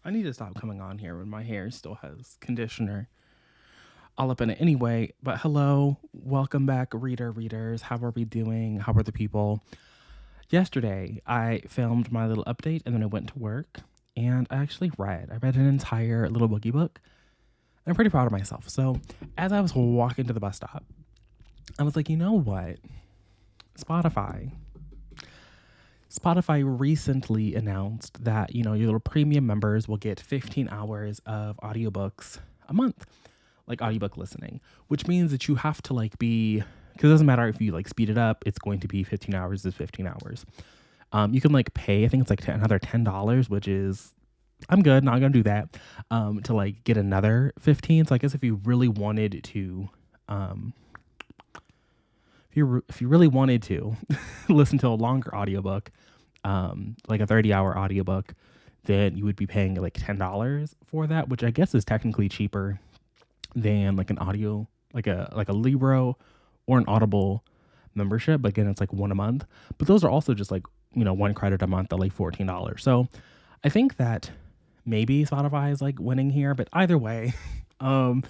I need to stop coming on here when my hair still has conditioner all up in it anyway. But hello, welcome back, readers. How are we doing? How are the people? Yesterday, I filmed my little update and then I went to work and I actually read. I read an entire little boogie book. And I'm pretty proud of myself. So as I was walking to the bus stop, I was like, you know what? Spotify. Spotify recently announced that, your little premium members will get 15 hours of audiobooks a month, like audiobook listening, which means that you have to because it doesn't matter if you speed it up, it's going to be 15 hours is 15 hours. You can pay, I think it's another $10, which is, I'm good, not going to do that, to get another 15. So I guess if you really wanted to, if you really wanted to listen to a longer audiobook, like a 30-hour audiobook, then you would be paying $10 for that, which I guess is technically cheaper than an audio, like a Libro or an Audible membership. But again, it's one a month. But those are also just one credit a month at $14. So I think that maybe Spotify is winning here, but either way, I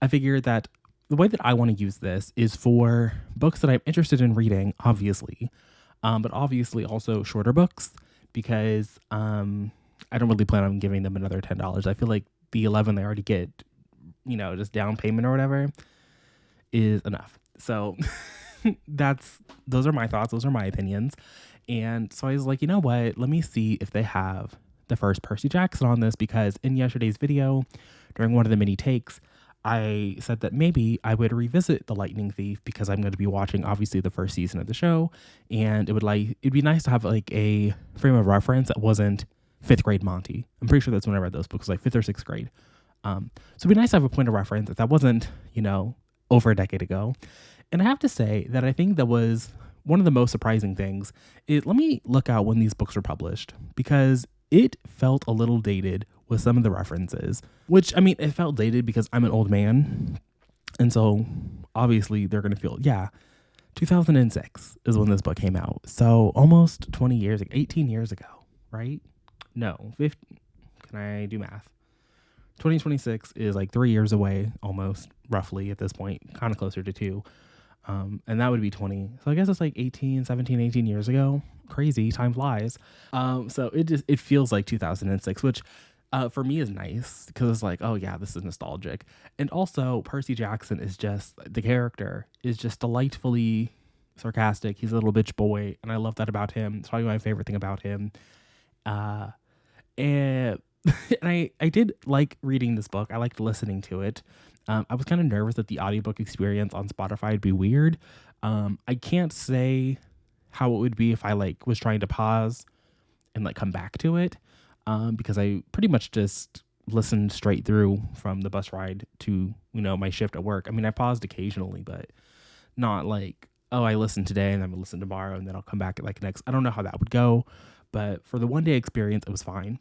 figured that the way that I want to use this is for books that I'm interested in reading, obviously, but obviously also shorter books because I don't really plan on giving them another $10. I feel like the 11 they already get, just down payment or whatever is enough. So those are my thoughts. Those are my opinions. And so I was like, you know what? Let me see if they have the first Percy Jackson on this, because in yesterday's video, during one of the mini takes, I said that maybe I would revisit The Lightning Thief because I'm going to be watching obviously the first season of the show, and it'd be nice to have a frame of reference that wasn't 5th grade Monty. I'm pretty sure that's when I read those books, 5th or 6th grade. So it'd be nice to have a point of reference that wasn't, over a decade ago. And I have to say that I think that was one of the most surprising things is, let me look out when these books were published, because it felt a little dated with some of the references, which, it felt dated because I'm an old man. And so obviously they're going to feel, 2006 is when this book came out. So almost 20 years, 18 years ago, right? No, 50. Can I do math? 2026 is 3 years away, almost, roughly at this point, kind of closer to 2. And that would be 20. So I guess it's 18 years ago. Crazy, time flies. So it feels like 2006, which for me is nice because it's oh yeah, this is nostalgic. And also Percy Jackson is just, the character is just delightfully sarcastic. He's a little bitch boy, and I love that about him. It's probably my favorite thing about him. And and I did like reading this book. I liked listening to it. I was kind of nervous that the audiobook experience on Spotify would be weird. I can't say how it would be if I was trying to pause and come back to it, because I pretty much just listened straight through from the bus ride to my shift at work. I paused occasionally, but not oh, I listened today and I'm gonna listen tomorrow and then I'll come back at next. I don't know how that would go, but for the one day experience, it was fine.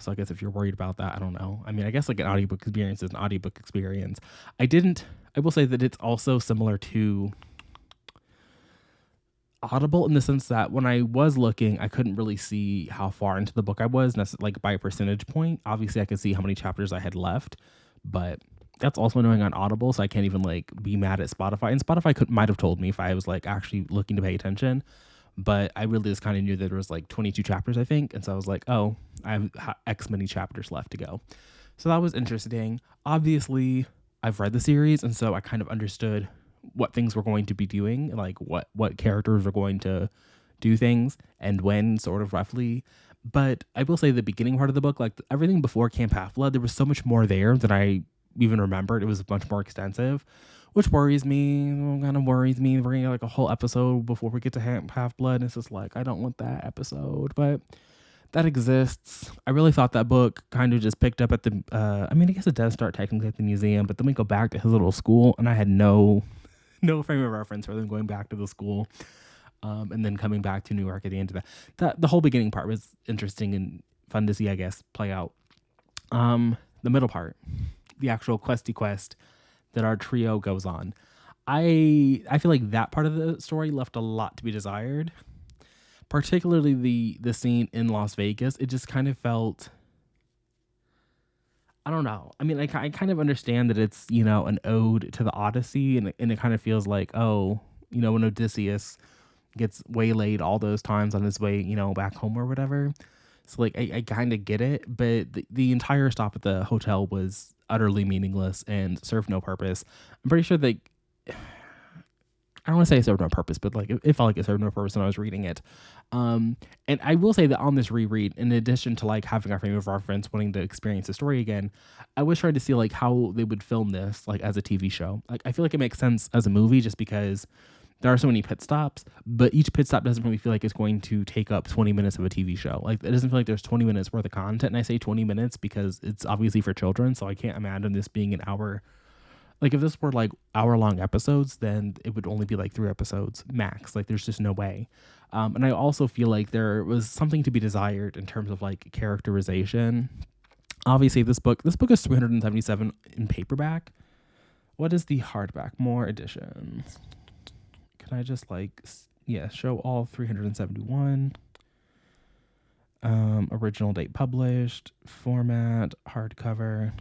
So I guess if you're worried about that, I don't know. I guess an audiobook experience is an audiobook experience. I will say that it's also similar to Audible in the sense that when I was looking, I couldn't really see how far into the book I was, by a percentage point. Obviously, I could see how many chapters I had left, but that's also annoying on Audible, so I can't even be mad at Spotify. And Spotify might have told me if I was actually looking to pay attention. But I really just kind of knew that there was 22 chapters, I think. And so I was oh, I have X many chapters left to go. So that was interesting. Obviously, I've read the series, and so I kind of understood what things were going to be doing, what characters were going to do things and when, sort of roughly. But I will say the beginning part of the book, everything before Camp Half-Blood, there was so much more there than I even remembered. It was much more extensive, which worries me. Kind of worries me. We're gonna get a whole episode before we get to Half-Blood. It's just I don't want that episode, but that exists. I really thought that book kind of just picked up at the, I guess it does start technically at the museum, but then we go back to his little school, and I had no frame of reference for them going back to the school, and then coming back to New York at the end of that. The whole beginning part was interesting and fun to see, I guess, play out. The middle part, the actual questy quest that our trio goes on, I feel like that part of the story left a lot to be desired. Particularly the scene in Las Vegas. It just kind of felt I don't know. I mean, I kind of understand that it's, an ode to the Odyssey, and it kind of feels like, oh, when Odysseus gets waylaid all those times on his way, back home or whatever. So like I kind of get it, but the entire stop at the hotel was utterly meaningless and served no purpose. I'm pretty sure they I don't want to say it served no purpose, but like it felt like it served no purpose when I was reading it. And I will say that on this reread, in addition to like having a frame of reference, wanting to experience the story again, I was trying to see like how they would film this like as a TV show. Like I feel like it makes sense as a movie just because there are so many pit stops, but each pit stop doesn't really feel like it's going to take up 20 minutes of a TV show. Like it doesn't feel like there's 20 minutes worth of content. And I say 20 minutes because it's obviously for children, so I can't imagine this being an hour. Like if this were like hour-long episodes, then it would only be like 3 episodes max. Like there's just no way. And I also feel like there was something to be desired in terms of like characterization. Obviously, this book is 377 in paperback. What is the hardback? More editions. Can I just like show all 371? Original date published, format, hardcover.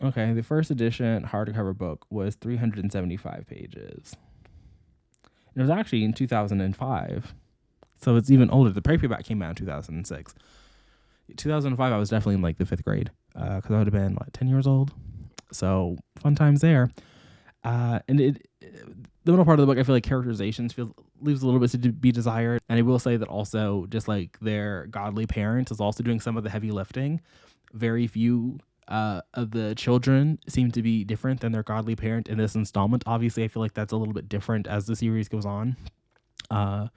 Okay, the first edition hardcover book was 375 pages. It was actually in 2005, so it's even older. The paperback came out in 2006. 2005, I was definitely in like the 5th grade, because I would have been 10 years old. So fun times there. And the middle part of the book, I feel like characterizations leaves a little bit to be desired. And I will say that also, just like their godly parent is also doing some of the heavy lifting. Very few of the children seem to be different than their godly parent in this installment. Obviously, I feel like that's a little bit different as the series goes on. I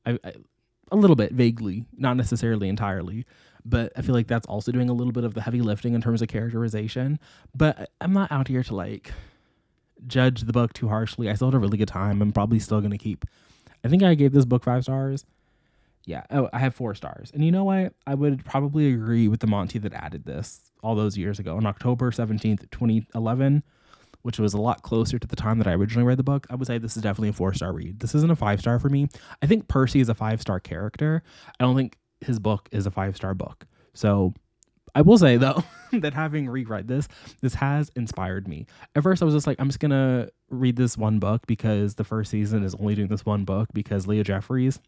a little bit, vaguely, not necessarily entirely, but I feel like that's also doing a little bit of the heavy lifting in terms of characterization. But I'm not out here to like judge the book too harshly. I still had a really good time. I'm probably still going to keep, I think I gave this book 5 stars. Yeah. Oh, I have 4 stars. And you know what? I would probably agree with the Monty that added this all those years ago on October 17th, 2011, which was a lot closer to the time that I originally read the book. I would say this is definitely a 4-star read. This isn't a 5-star for me. I think Percy is a 5-star character. I don't think his book is a 5-star book. So I will say though that having reread this has inspired me. At first I was just like, I'm just going to read this one book because the first season is only doing this one book because Leah Jeffries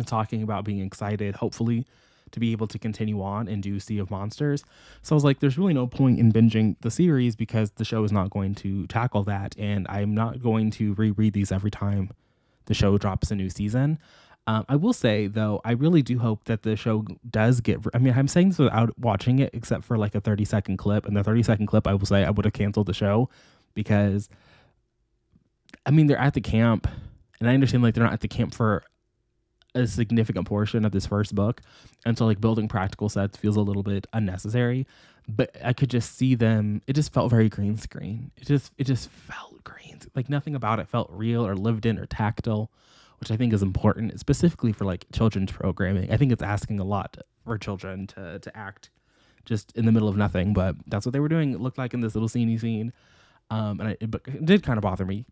talking about being excited, hopefully, to be able to continue on and do Sea of Monsters. So I was like, there's really no point in binging the series because the show is not going to tackle that, and I'm not going to reread these every time the show drops a new season. I will say, though, I really do hope that the show does get... I mean, I'm saying this without watching it, except for like a 30-second clip. And the 30-second clip, I will say I would have canceled the show because, I mean, they're at the camp, and I understand like they're not at the camp for a significant portion of this first book, and so like building practical sets feels a little bit unnecessary, but I could just see them. It just felt very green screen. It just felt green, like nothing about it felt real or lived in or tactile, which I think is important, specifically for like children's programming. I think it's asking a lot for children to act just in the middle of nothing, but that's what they were doing. It looked like in this little scene. And it did kind of bother me.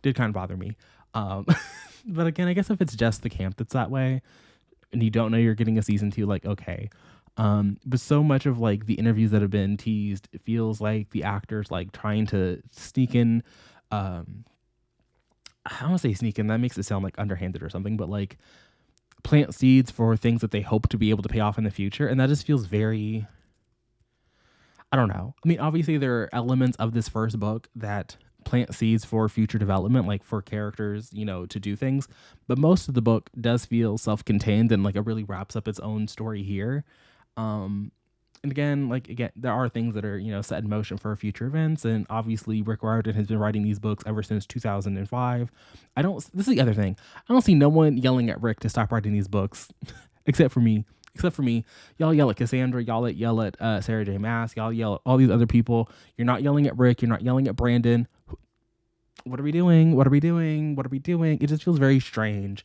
But again, I guess if it's just the camp that's that way and you don't know you're getting a season 2, like, okay. But so much of like the interviews that have been teased, it feels like the actors like trying to sneak in, I don't want to say sneak in, that makes it sound like underhanded or something, but like plant seeds for things that they hope to be able to pay off in the future. And that just feels very, I don't know. I mean, obviously there are elements of this first book that plant seeds for future development, like for characters, to do things. But most of the book does feel self-contained and like it really wraps up its own story here. And again, there are things that are, set in motion for future events. And obviously Rick Riordan has been writing these books ever since 2005. This is the other thing. I don't see no one yelling at Rick to stop writing these books except for me. Y'all yell at Cassandra, y'all yell at Sarah J. Maas, y'all yell at all these other people. You're not yelling at Rick, you're not yelling at Brandon. What are we doing? It just feels very strange.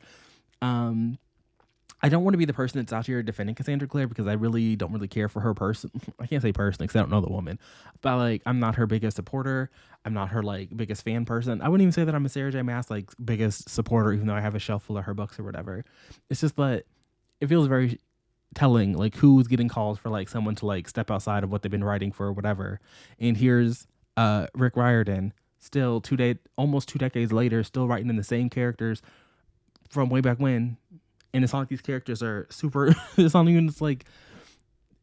I don't want to be the person that's out here defending Cassandra Clare because I really don't really care for her person. I can't say personally because I don't know the woman, but like I'm not her biggest supporter. I'm not her like biggest fan person. I wouldn't even say that I'm a Sarah J. Maas like biggest supporter, even though I have a shelf full of her books or whatever. It's just that it feels very telling, like who's getting calls for like someone to like step outside of what they've been writing for or whatever. And here's Rick Riordan still almost 2 decades later, still writing in the same characters from way back when. And it's not like these characters are super. It's not even it's like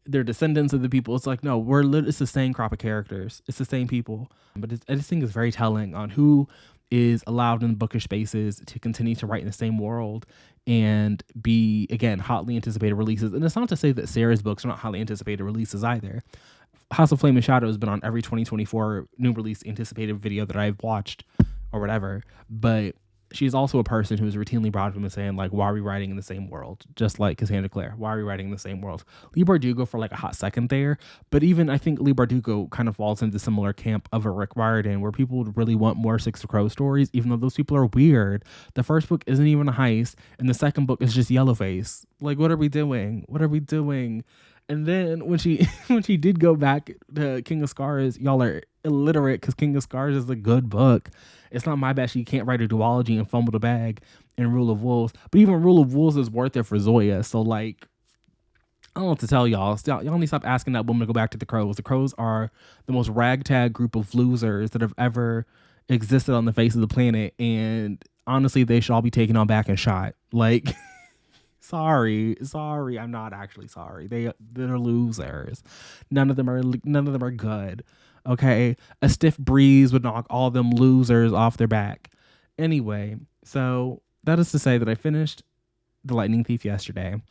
they're descendants of the people. It's like no, it's the same crop of characters. It's the same people. But I just think it's very telling on who is allowed in bookish spaces to continue to write in the same world and be, again, hotly anticipated releases. And it's not to say that Sarah's books are not hotly anticipated releases either. House of Flame and Shadow has been on every 2024 new release anticipated video that I've watched or whatever. But she's also a person who is routinely brought up and saying, like, why are we writing in the same world? Just like Cassandra Clare. Why are we writing in the same world? Leigh Bardugo for like a hot second there. But even I think Leigh Bardugo kind of falls into the similar camp of a Rick Riordan, where people would really want more Six of Crows stories, even though those people are weird. The first book isn't even a heist, and the second book is just Yellowface. Like, what are we doing? What are we doing? And then when she did go back to King of Scars, y'all are illiterate because King of Scars is a good book. It's not my bad she can't write a duology and fumble the bag in Rule of Wolves. But even Rule of Wolves is worth it for Zoya. So, like, I don't know what to tell y'all. Y'all need to stop asking that woman to go back to the Crows. The Crows are the most ragtag group of losers that have ever existed on the face of the planet. And honestly, they should all be taken on back and shot. Like... Sorry, I'm not actually sorry. They're losers. None of them are good. Okay, a stiff breeze would knock all them losers off their back. Anyway, so that is to say that I finished The Lightning Thief yesterday,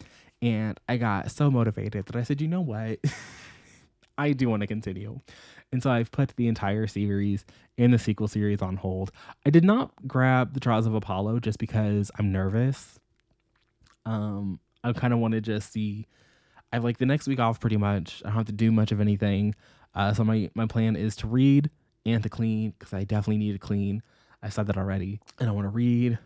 and I got so motivated that I said, you know what, I do want to continue, and so I've put the entire series and the sequel series on hold. I did not grab The Trials of Apollo just because I'm nervous. I kind of want to just see. I have like the next week off pretty much. I don't have to do much of anything. So my plan is to read and to clean because I definitely need to clean. I said that already. And I want to read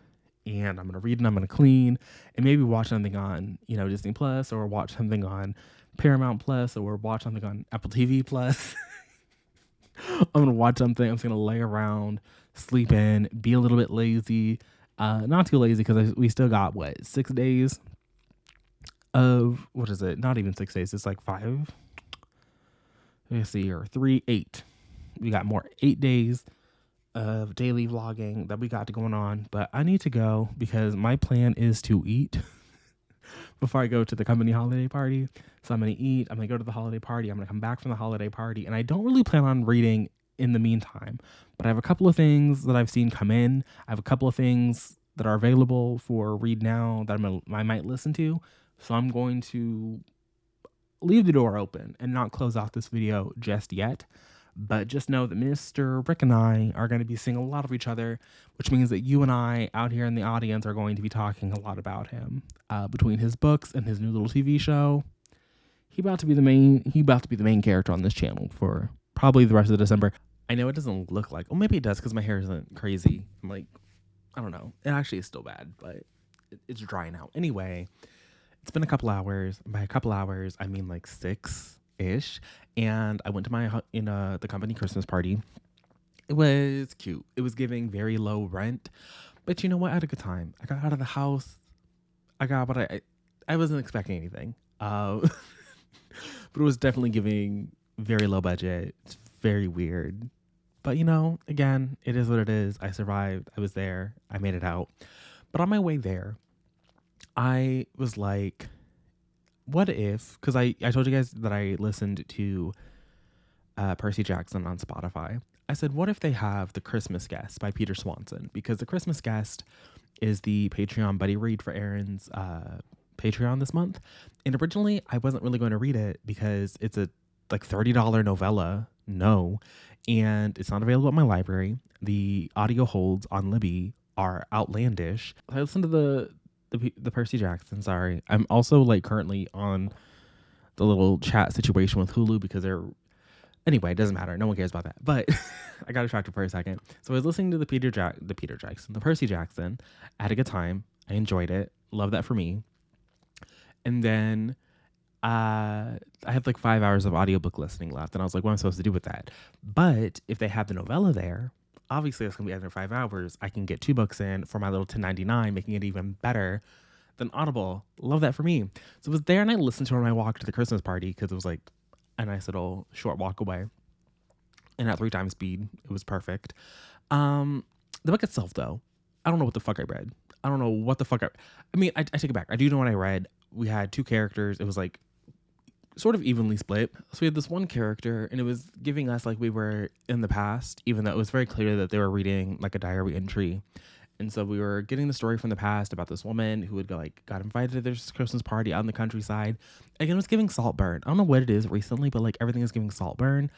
and I'm going to read and I'm going to clean and maybe watch something on, Disney Plus or watch something on Paramount Plus or watch something on Apple TV Plus. I'm going to watch something. I'm just going to lay around, sleep in, be a little bit lazy. Not too lazy because we still got 6 days of what is it? Not even 6 days. It's like 5. Let's see, or 3, 8. We got more 8 days of daily vlogging that we got going on. But I need to go because my plan is to eat before I go to the company holiday party. So I'm gonna eat. I'm gonna go to the holiday party. I'm gonna come back from the holiday party, and I don't really plan on reading in the meantime. But I have a couple of things that I've seen come in. I have a couple of things that are available for read now that I might listen to. So I'm going to leave the door open and not close off this video just yet. But just know that Mr. Rick and I are going to be seeing a lot of each other, which means that you and I out here in the audience are going to be talking a lot about him. Between his books and his new little TV show, he about to be the main character on this channel for probably the rest of December. I know it doesn't look like, maybe it does because my hair isn't crazy. I'm like, I don't know. It actually is still bad, but it's drying out. Anyway, it's been a couple hours. By a couple hours, I mean like 6-ish. And I went to the company Christmas party. It was cute. It was giving very low rent. But you know what? I had a good time. I got out of the house. I got what I wasn't expecting anything. But it was definitely giving very low budget. It's very weird. But, again, it is what it is. I survived. I was there. I made it out. But on my way there, I was like, what if, because I told you guys that I listened to Percy Jackson on Spotify. I said, what if they have The Christmas Guest by Peter Swanson? Because The Christmas Guest is the Patreon buddy read for Aaron's Patreon this month. And originally, I wasn't really going to read it because it's a $30 novella. No. And it's not available at my library. The audio holds on Libby are outlandish. I listened to the Percy Jackson. Sorry, I'm also currently on the little chat situation with Hulu because they're. Anyway, it doesn't matter. No one cares about that. But I got distracted for a second. So I was listening to the Percy Jackson. I had a good time. I enjoyed it. Love that for me. And then I had 5 hours of audiobook listening left. And I was like, what am I supposed to do with that? But if they have the novella there, obviously that's going to be under 5 hours. I can get 2 books in for my little $10.99, making it even better then Audible. Love that for me. So it was there, and I listened to it on my walk to the Christmas party because it was like a nice little short walk away. And at 3 times speed, it was perfect. The book itself, though, I don't know what the fuck I read. I don't know what the fuck I mean, I take it back. I do know what I read. We had two characters. It was like sort of evenly split. So we had this one character, and it was giving us like we were in the past, even though it was very clear that they were reading like a diary entry. And so we were getting the story from the past about this woman who got invited to this Christmas party out in the countryside. Again, it was giving Saltburn. I don't know what it is recently, but like everything is giving Saltburn.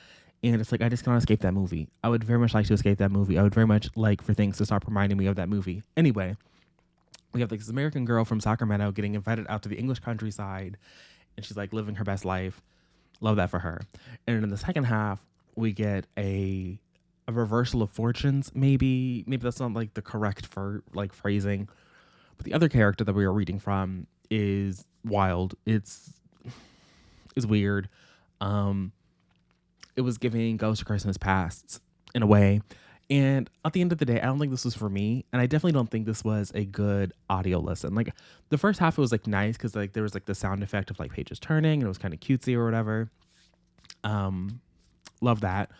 And it's like, I just cannot escape that movie. I would very much like to escape that movie. I would very much like for things to stop reminding me of that movie. Anyway, we have like this American girl from Sacramento getting invited out to the English countryside, and she's like living her best life. Love that for her. And in the second half, we get a reversal of fortunes. Maybe that's not like the correct for like phrasing, but the other character that we were reading from is wild. It's weird. It was giving Ghost of Christmas Past in a way. And at the end of the day, I don't think this was for me. And I definitely don't think this was a good audio listen. Like the first half, it was like nice because like there was like the sound effect of like pages turning and it was kind of cutesy or whatever. Love that.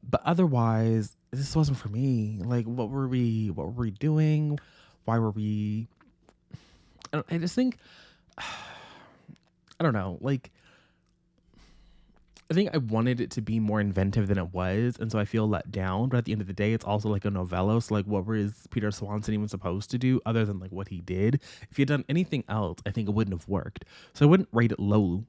But otherwise, this wasn't for me. Like what were we doing? Why were we? I just think, I don't know. Like, I think I wanted it to be more inventive than it was, and so I feel let down. But at the end of the day, it's also like a novella. So like, what was Peter Swanson even supposed to do other than like what he did? If he had done anything else, I think it wouldn't have worked. So I wouldn't rate it low.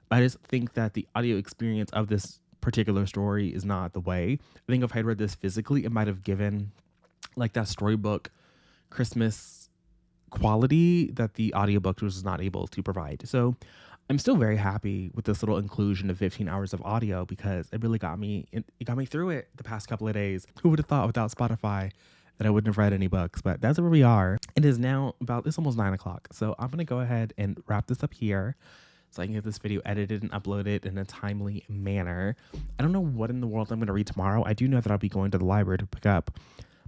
I just think that the audio experience of this particular story is not the way. I think if I had read this physically, it might have given like that storybook Christmas quality that the audiobook was not able to provide. So I'm still very happy with this little inclusion of 15 hours of audio because it really got me through it the past couple of days. Who would have thought without Spotify that I wouldn't have read any books? But that's where we are. It is now it's almost 9:00. So I'm going to go ahead and wrap this up here so I can get this video edited and uploaded in a timely manner. I don't know what in the world I'm going to read tomorrow. I do know that I'll be going to the library to pick up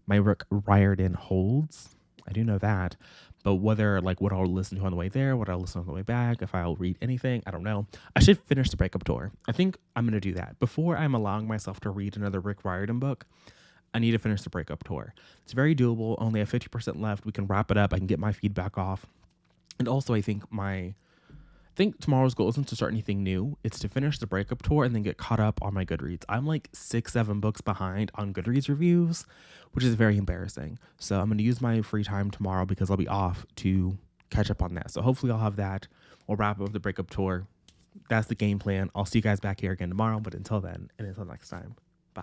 my Rook Riordan Holds. I do know that. But whether like what I'll listen to on the way there, what I'll listen to on the way back, if I'll read anything, I don't know. I should finish the breakup tour. I think I'm going to do that. Before I'm allowing myself to read another Rick Riordan book, I need to finish the breakup tour. It's very doable. Only have 50% left. We can wrap it up. I can get my feedback off. And also I think tomorrow's goal isn't to start anything new. It's to finish the breakup tour and then get caught up on my Goodreads. I'm like 6-7 books behind on Goodreads reviews, which is very embarrassing. So I'm going to use my free time tomorrow because I'll be off to catch up on that. So hopefully I'll have that. We'll wrap up the breakup tour. That's the game plan. I'll see you guys back here again tomorrow. But until then, and until next time, bye.